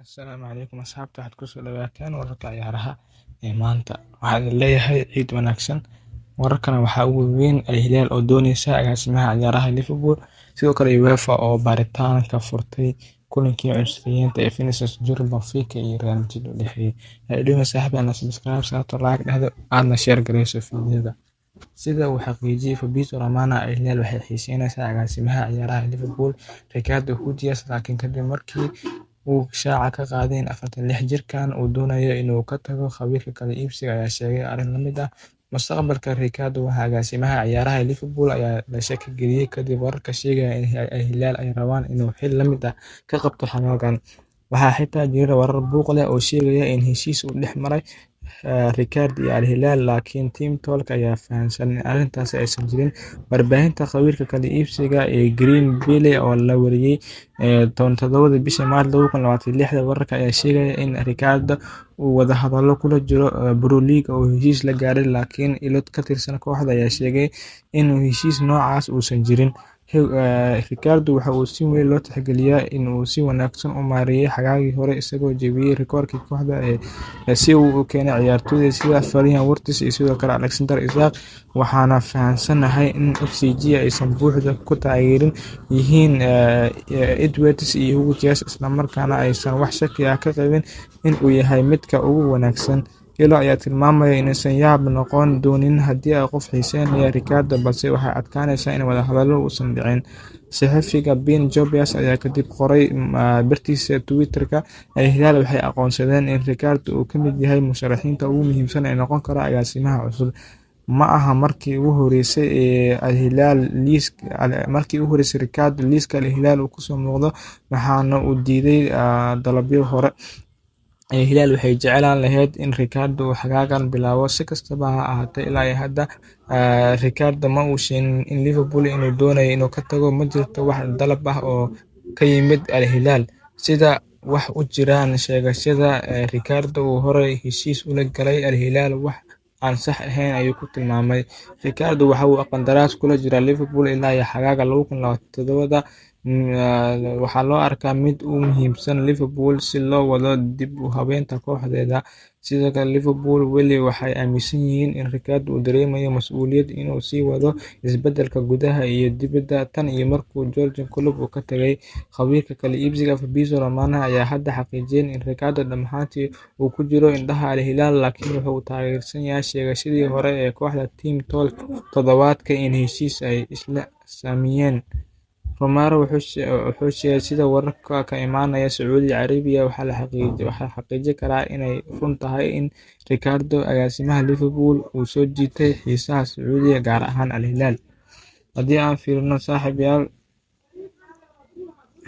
Asalaamu calaykum asxaabta, waxaad kusoo dhawaataan wararka ciyaaraha ee maanta. Waxaan leeyahay ciid wanaagsan. Wararkana waxaa ugu weyn Al Hilal oo dooneysa agaasimaha ciyaaraha Liverpool, sidoo kale UEFA oo baaritaan ka furtay kulankii cusriyiinta ee Vinicius Junior, Benfica iyo Real Madrid u dhexeeyay. Hadhowna saaxiibana subscribe saarto, like dhahdo, aadna share gareyso fiidyada. Sida uu xaqiijiyay Fabrizio Romano, Al Hilal waxay xiiseynaysaa agaasimaha ciyaaraha Liverpool Ricardo Hughes, laakiin kadib markii uu shaaca ka qaaday in 46 jirkaan uu doonayo inuu ka tago khabiirka kala iibsiga ayaa sheegay arrin la mid ah mustaqbalka Ricardo. Agaasimaha ciyaaraha Liverpool ayaa la shaki geliyay kadib wararka sheegaya in Al Hilal ay rabaan inuu xil la mid ah ka qabto xagaagan. Waxaa xitaa jira warar buuq leh oo sheegaya in heshiis uu dhex maray Ricardo iyo Al Hilal, laakiin Team Talk ayaa fahamsan in arrintaasi aysan jirin. Warbaahinta khabiirka kala iibsiga ee Green Billy oo la wariyay 17 bishii Maarch 2026, wararka ayaa sheegaya in Ricardo uu wadahadalo kula jiro Pro League oo heshiis la gaaray, laakiin ilo ka tirsan kooxda ayaa sheegay in heshiis noocaas uusan jirin. Ricardo waxa uu si weyn loo tixgeliyaa in uu si wanaagsan u maareeyay xagaagii hore, isagoo jebiyay rikoorkii kooxda si uu u keenay ciyaartoyda sida Florian Wirtz iyo sidoo kale Alexander Isak. Waxaana fahamsanahay in FCG aysan buuxda ku taageeran yihiin Edwards iyo Hughes, isla markaana aysan wax shaki ah ka qabin in uu yahay midka ugu wanaagsan. Ilo ayaa tilmaamaya inaysan yaab noqon doonin haddii ay qof xiiseynaya Ricardo, balse waxay adkaanaysaa in wadahadalo uusan dhicin. Saxafiga Ben Jobias ayaa kadib qoray bartiisa Twitter-ka, Al Hilal waxay aqoonsadeen in Ricardo uu ka mid yahay musharaxiinta ugu muhiimsan ee noqon kara agaasimaha cusub. Ma aha markii ugu horeysay ee Ricardo liiska Al Hilal uu kusoo muuqdo, waxaana uu diiday dalabyo hore. Al Hilal waxay jeclaan lahayd in Ricardo uu xagaagan bilaabo. Si kastaba ha ahaatee, ilaa iyo hadda Ricardo ma uu sheegin in Liverpool inuu doonayo inuu ka tago. Ma jirto wax dalab ah oo ka yimid Al Hilal. Sida wax u jiraan sheegashada Ricardo uu horey heshiis ula galay Al Hilal wax aan sax ahayn ayuu ku tilmaamay. Ricardo waxa uu qandaraas kula jiraa Liverpool ilaa iyo xagaaga 2027. Waxaa loo arkaa mid u muhiimsan Liverpool si loo wado dib u habeynta kooxdeeda. Sidoo kale, Liverpool weli waxay aaminsan yihiin in Ricardo uu dareemayo mas'uuliyad inuu sii wado isbeddelka gudaha iyo dibadda tan iyo markuu Jurgen Klopp ka tagay. Khabiirka kala iibsiga Fabrizio Romano ayaa hadda xaqiijiyay in Ricardo dhamaantii uu ku jiro indhaha Al Hilal, laakiin wuxuu taageersan yahay sheegashadii hore ee kooxda Team Talk toddobaadkan in heshiis ay isla sameeyeen. Romano wuxuu sheegay sida wararka ka imaanaya Sacuudi Carabiya waxaa la xaqiijin karaa inay run tahay in Ricardo, agaasimaha Liverpool, uu soo jiitay xiisaha Sacuudiga, gaar ahaan Al Hilal. Haddii aan fiirino saaxiibayaal,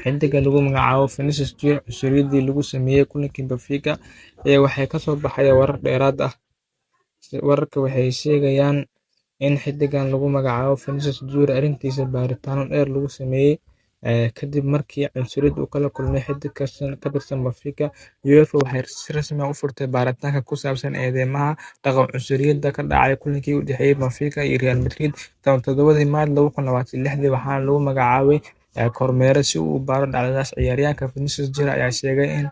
xiddiga lagu magacaabo Vinicius Junior cusuriyaddii lagu sameeyay kulankii Benfica ayaa waxaa kasoo baxaya warar dheeraad ah. Wararka waxay sheegayaan in xiddigan lagu magacaabo Vinicius Junior arrintiisa baaritaano dheer lagu sameeyay kadib markii cunsuriyad uu kala kulmay xiddig ka tirsan Benfica. UEFA waxay si rasmi ah u furtay baaritaanka ku saabsan eedeymaha dhaqan cunsuriyadda ka dhacay kulankii u dhexeeyay Benfica iyo Real Madrid 17 Maarch 2026, waxaana lagu magacaabay kormeere si uu u baaro dhacdadaas. Ciyaaryahanka Vinicius Junior ayaa sheegay in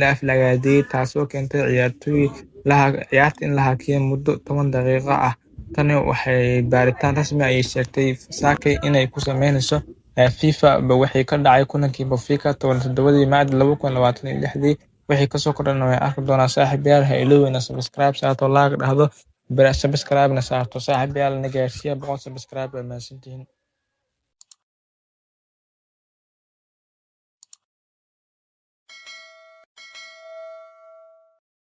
la aflagaadeeyay, taasoo keentay ciyaarta in la hakiyo muddo 10 daqiiqo ah. Tani waxay baaritaan rasmi ah ay sheegtay Sakai inay ku sameynayso FIFA wixii ka dhacay kulankii Benfica 17 Maarch 2026. Wixii kasoo kordhana way arki doonaa. Saaxiibayaal, ha iloowina subscribe saarto, like dhahdo, subscribe na saarto. Saaxiibayaal, na gaarsiiya 100 subscribe. Waa mahadsantihiin.